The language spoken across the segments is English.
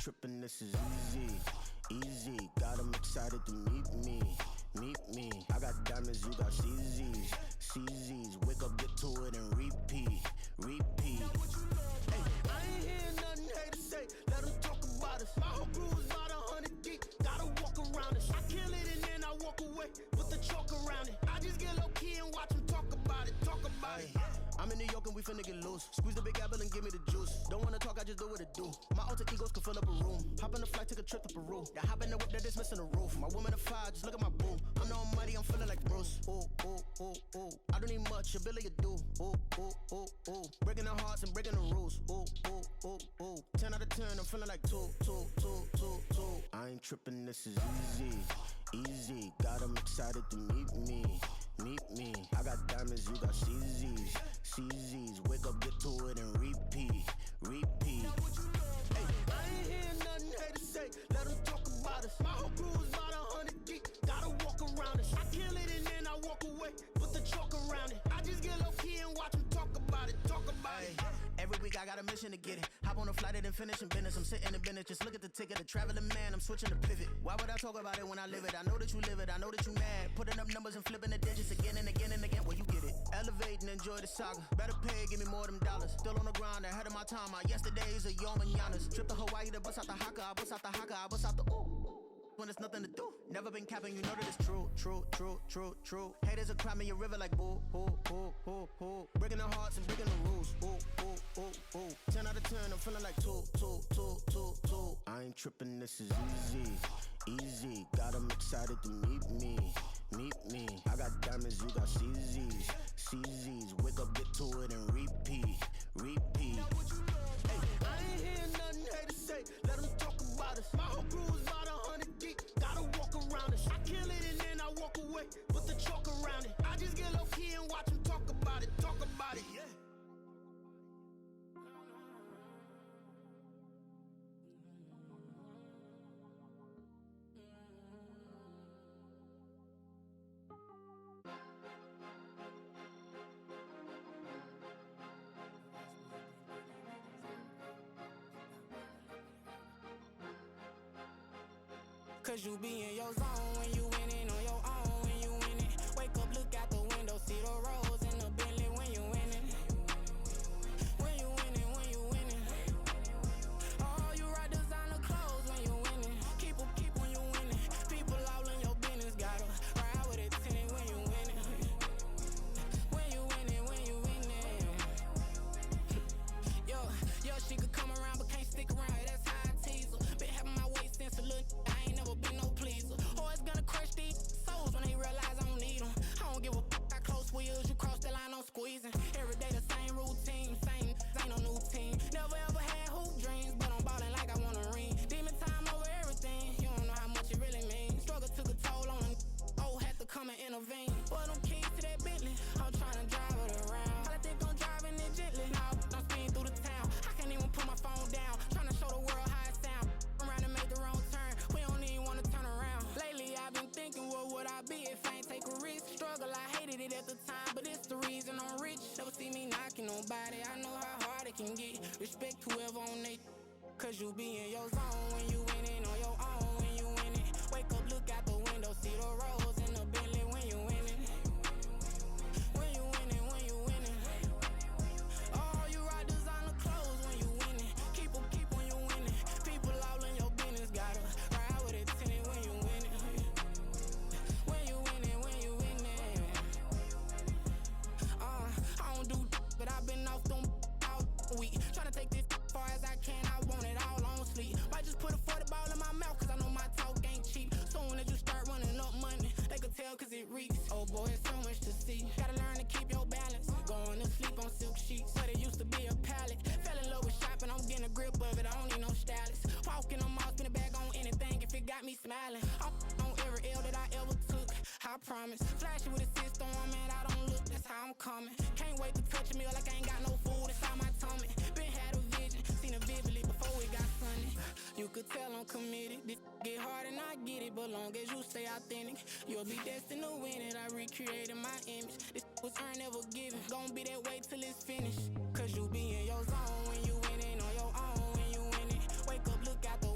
trippin', this is easy, easy. Got 'em excited to meet me. I got diamonds, you got CZs. Wake up, get to it, and repeat. Hey, I ain't hearing nothing haters say. Let 'em talk about us. My whole crew is about 100 deep. Gotta walk around us. I kill it and then I walk away with the chalk around it. I just get low key and watch 'em talk about it. I'm in New York and we finna get loose. Squeeze the big apple and give me the juice. Don't wanna talk, I just do what it do. My alter egos can fill up a room. Hop on the flight, take a trip to Peru. That hop in the whip that is missing the roof. My woman a fire, just look at my boo. I'm no money, I'm feeling like Bruce. Ooh. I don't need much, ability to do. Ooh. Breaking the hearts and breaking the rules. Ooh. 10 out of 10, I'm feeling like two. I ain't tripping, this is easy. Got 'em excited to meet me. I got diamonds, you got CZs. Wake up, get to it, and repeat. Hey, I ain't hearing nothing haters say. Let 'em talk about us. My whole crew is about 100 deep. Gotta walk around us. I kill it and then I walk away with the chalk around it. I just get low key and watch 'em talk about it. Every week I got a mission to get it. Hop on a flight and then finish in business. I'm sitting in business, just look at the ticket. A traveling man, I'm switching to pivot. Why would I talk about it when I live it? I know that you live it, I know that you mad. Putting up numbers and flipping the digits again and again. Well, you get it. Elevate and enjoy the saga. Better pay, give me more them dollars. Still on the grind, ahead of my time. My yesterdays are your mananas. Trip to Hawaii to bust out the haka. I bust out the ooh. When there's nothing to do. Never been capping, you know that it's true. Haters are crying me a river like boo. Breaking the hearts and breaking the rules. Ooh. 10 out of 10, I'm feeling like two. I ain't tripping, this is easy. Got 'em excited to meet me. I got diamonds, you got CZs. Wake up, get to it, and repeat. Hey, I ain't hearing nothing haters say. Let 'em talk about us. My whole crew is about 100 deep. Gotta walk around us. I kill it and then I walk away with the chalk around it. I just get low key and watch 'em talk about it. Yeah. Cause you be in your zone when you winning on your own when you winning. Wake up, look out the window, see the rose in the Bentley when you winning. When you winning. Oh, you ride designer clothes when you winning. Keep when you winning. People all in your business, gotta ride with it tinted when you winning. When you winning. Yo, she could come around but can't stick around. That's how I tease her. Been having my waist since a little. I ain't never been no pleaser. Always gonna crush these souls when they realize I don't need them. I don't give a f*** how close we is. You cross the line, I'm squeezing. Every day the same routine, ain't no new team. Never ever had hoop dreams, but I'm ballin' like I want a ring. Demon time over everything. You don't know how much it really means. Struggle took a toll on them. Oh, had to come and intervene. Boy, them keys to that Bentley, I'm tryna drive it around. I think I'm driving it gently. Now I'm speeding through the town. I can't even put my phone down. Tryna show the world how it sound. Around and make the wrong turn. We don't even wanna turn around. Lately I've been thinking, what would I be if I ain't take a risk? Struggle, I hated it at the time, but it's the reason I'm rich. Never see me knocking nobody. I know how hard it can get. Respect whoever on they. Cause you be in your zone when you winning on your own when you winning. Wake up, look out the window, see the rose in the Bentley when you winning. When you winning. Oh, you ride designer clothes when you winning. Keep when you winning. People all in your business, gotta ride with it tinted when you winning. When you winning. I don't do but I've been off them all week. Tryna take this far as I can, I want it all on sleep. Might just put a 40 ball in my mouth, cause I know my talk ain't cheap. Soon as you start running up money, they could tell cause it reeks. Oh boy, it's so much to see. Gotta learn to keep your balance. Going to sleep on silk sheets, but it used to be a pallet. Fell in love with shopping, I'm getting a grip of it, I don't need no stylist. Walking on mouth, spin a bag on anything if it got me smiling. I'm on every L that I ever took, I promise. Flashing with a system, man, I don't look, that's how I'm coming. Can't wait to touch a meal like I ain't got no food inside my tummy. Been had a vision, seen it vividly before it got sunny. You could tell I'm committed. This get hard and I get it, but long as you stay authentic, you'll be destined to win it. I recreated my image. This was earned, never given. Gon' be that way till it's finished. Cause you be in your zone when you winning on your own when you winning. Wake up, look out the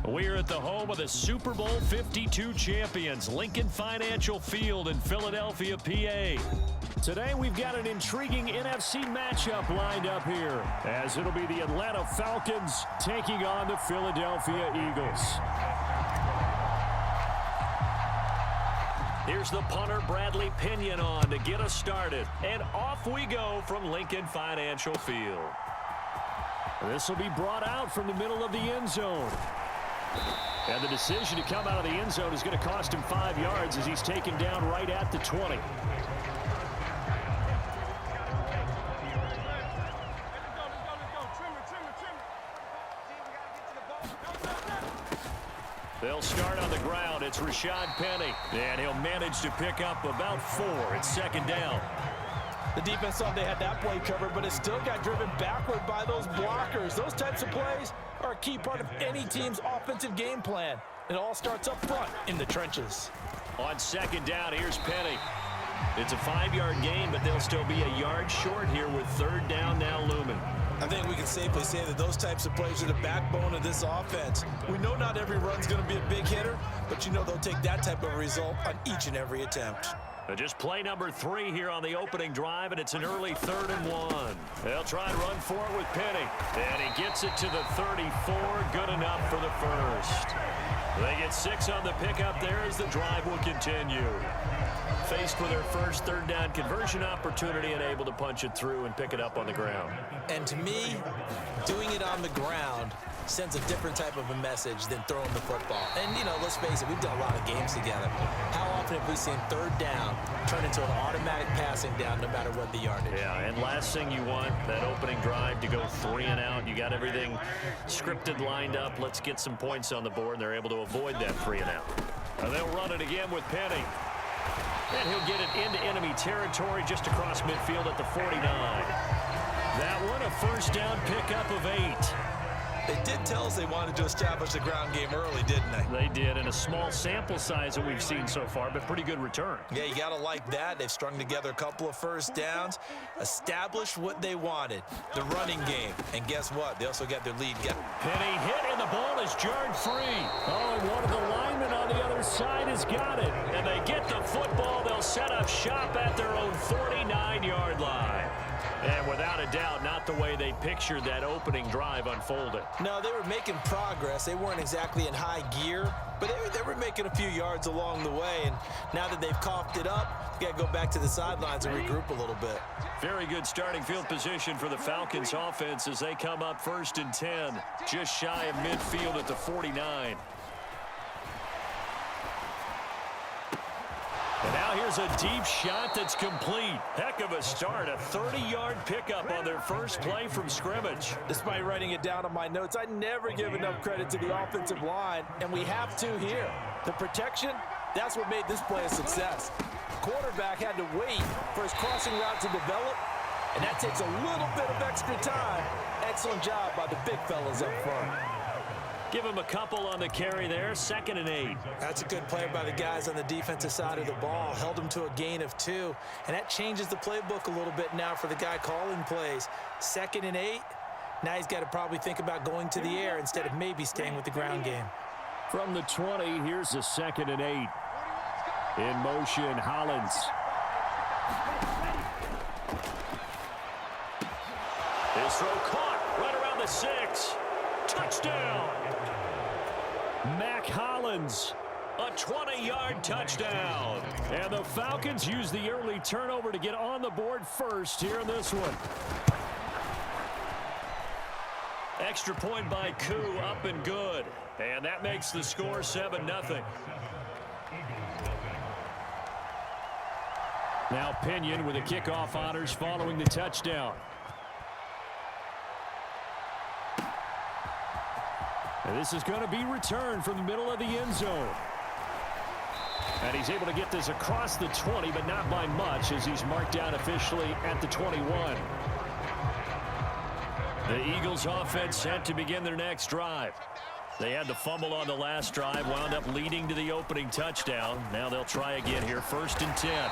We're at the home of the Super Bowl 52 champions, Lincoln Financial Field in Philadelphia, PA. Today we've got an intriguing NFC matchup lined up here, as it'll be the Atlanta Falcons taking on the Philadelphia Eagles. Here's the punter, Bradley Pinion, on to get us started. And off we go from Lincoln Financial Field. This will be brought out from the middle of the end zone. And the decision to come out of the end zone is going to cost him 5 yards as he's taken down right at the 20. They'll start on the ground. It's Rashad Penny. And he'll manage to pick up about 4. It's second down. The defense thought they had that play covered, but it still got driven backward by those blockers. Those types of plays are a key part of any team's offensive game plan. It all starts up front in the trenches. On second down, here's Penny. It's a 5-yard gain, but they'll still be a yard short here with third down now looming. I think we can safely say that those types of plays are the backbone of this offense. We know not every run's going to be a big hitter, but you know they'll take that type of result on each and every attempt. Just play number 3 here on the opening drive, and it's an early 3rd and 1. They'll try and run for it with Penny. And he gets it to the 34. Good enough for the first. They get 6 on the pickup there as the drive will continue. Faced with their first third down conversion opportunity and able to punch it through and pick it up on the ground. And to me, doing it on the ground sends a different type of a message than throwing the football. And, you know, let's face it, we've done a lot of games together. How often have we seen third down turn into an automatic passing down no matter what the yardage? Yeah, and last thing you want, that opening drive to go 3 and out. You got everything scripted, lined up. Let's get some points on the board, and they're able to avoid that 3 and out. And they'll run it again with Penny. And he'll get it into enemy territory just across midfield at the 49. That one, a first down pickup of 8. They did tell us they wanted to establish the ground game early, didn't they? They did, in a small sample size that we've seen so far, but pretty good return. Yeah, you got to like that. They've strung together a couple of first downs, established what they wanted, the running game. And guess what? They also got their lead. Penny hit, and the ball is jarred free. Oh, and one of the linemen on the other side has got it. And they get the football. They'll set up shop at their own 49-yard line. And without a doubt, not the way they pictured that opening drive unfolded. No, they were making progress. They weren't exactly in high gear, but they were making a few yards along the way. And now that they've coughed it up, you got to go back to the sidelines and regroup a little bit. Very good starting field position for the Falcons offense as they come up 1st and 10, just shy of midfield at the 49. And now here's a deep shot that's complete. Heck of a start, a 30-yard pickup on their first play from scrimmage. Despite writing it down on my notes, I never give enough credit to the offensive line, and we have to here. The protection, that's what made this play a success. Quarterback had to wait for his crossing route to develop, and that takes a little bit of extra time. Excellent job by the big fellas up front. Give him a couple on the carry there, 2nd and 8. That's a good play by the guys on the defensive side of the ball. Held him to a gain of 2, and that changes the playbook a little bit now for the guy calling plays. 2nd and 8, now he's got to probably think about going to the air instead of maybe staying with the ground game. From the 20, here's a 2nd and 8. In motion, Hollins. His throw caught right around the 6. Touchdown! Mac Hollins, a 20-yard touchdown. And the Falcons use the early turnover to get on the board first here in this one. Extra point by Koo, up and good. And that makes the score 7-0. Now Pinion with the kickoff honors following the touchdown. And this is going to be returned from the middle of the end zone. And he's able to get this across the 20, but not by much, as he's marked down officially at the 21. The Eagles offense set to begin their next drive. They had the fumble on the last drive, wound up leading to the opening touchdown. Now they'll try again here, 1st and 10.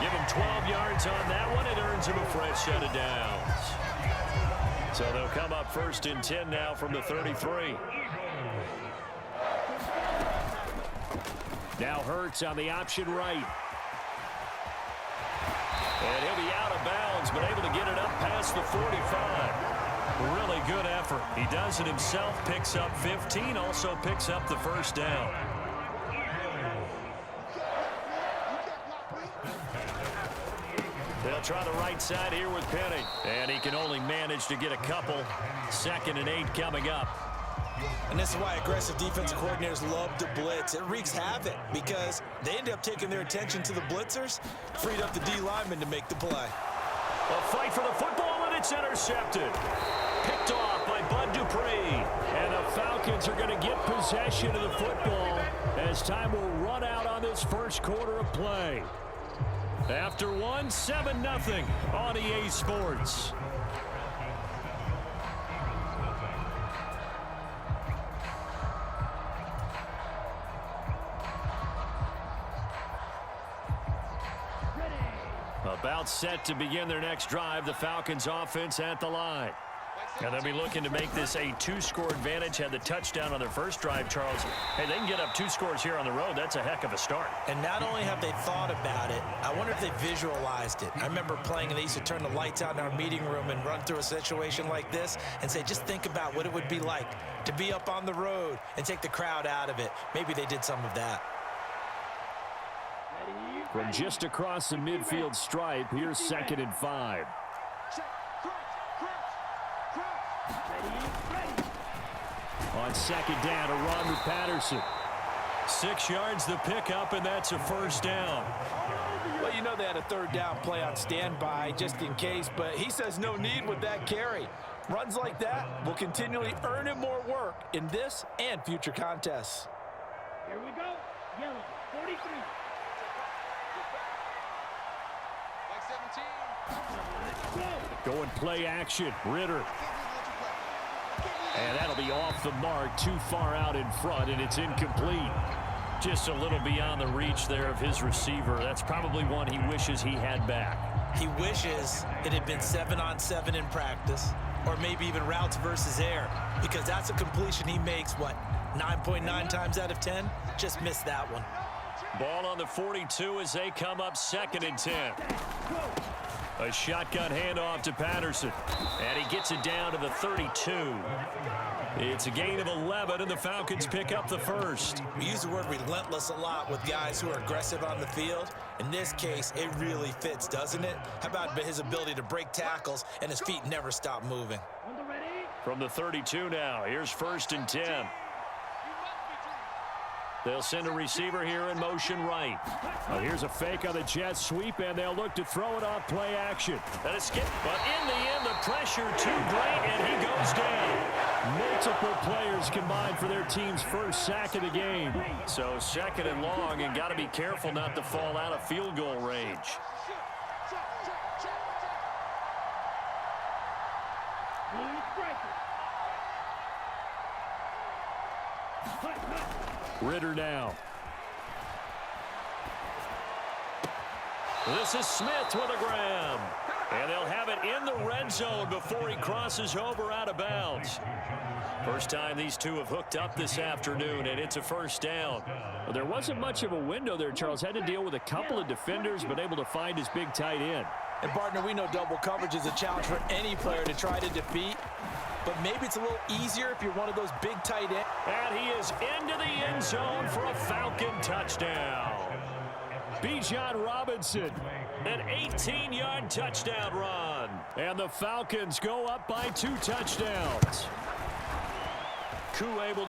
Give him 12 yards on that one. It earns him a fresh set of downs. So they'll come up 1st and 10 now from the 33. Now Hurts on the option right. And he'll be out of bounds, but able to get it up past the 45. Really good effort. He does it himself, picks up 15, also picks up the first down. They'll try the right side here with Penny. And he can only manage to get a couple. 2nd and 8 coming up. And this is why aggressive defensive coordinators love to blitz. It wreaks havoc because they end up taking their attention to the blitzers, freed up the D lineman to make the play. A fight for the football, and it's intercepted. Picked off by Bud Dupree. And the Falcons are going to get possession of the football as time will run out on this first quarter of play. After 7-0 on EA Sports. About set to begin their next drive, the Falcons offense at the line. And they'll be looking to make this a 2-score advantage. Had the touchdown on their first drive, Charles. Hey, they can get up 2 scores here on the road. That's a heck of a start. And not only have they thought about it, I wonder if they visualized it. I remember playing, and they used to turn the lights out in our meeting room and run through a situation like this and say, just think about what it would be like to be up on the road and take the crowd out of it. Maybe they did some of that. From just across the midfield stripe, here's 2nd and 5. On 2nd down, a run with Patterson. 6 yards the pickup, and that's a first down. Well, you know they had a 3rd down play on standby just in case, but he says no need with that carry. Runs like that will continually earn him more work in this and future contests. Here we go. Yellow, 43. Going play action, Ritter. And that'll be off the mark, too far out in front, and it's incomplete. Just a little beyond the reach there of his receiver. That's probably one he wishes he had back. He wishes it had been 7-on-7 in practice, or maybe even routes versus air, because that's a completion he makes, 9.9 times out of 10? Just missed that one. Ball on the 42 as they come up 2nd and 10. A shotgun handoff to Patterson. And he gets it down to the 32. It's a gain of 11, and the Falcons pick up the first. We use the word relentless a lot with guys who are aggressive on the field. In this case, it really fits, doesn't it? How about his ability to break tackles and his feet never stop moving? From the 32 now, here's 1st and 10. They'll send a receiver here in motion right. Here's a fake on the jet sweep, and they'll look to throw it off play action. And a skip, but in the end, the pressure too great, and he goes down. Multiple players combined for their team's first sack of the game. So 2nd and long, and got to be careful not to fall out of field goal range. Ritter now. This is Smith with a grab. And they'll have it in the red zone before he crosses over out of bounds. First time these two have hooked up this afternoon, and it's a first down. Well, there wasn't much of a window there, Charles. Had to deal with a couple of defenders, but able to find his big tight end. And, partner, we know double coverage is a challenge for any player to try to defeat. But maybe it's a little easier if you're one of those big tight ends. And he is into the end zone for a Falcon touchdown. Bijan Robinson, an 18-yard touchdown run. And the Falcons go up by 2 touchdowns. Koo able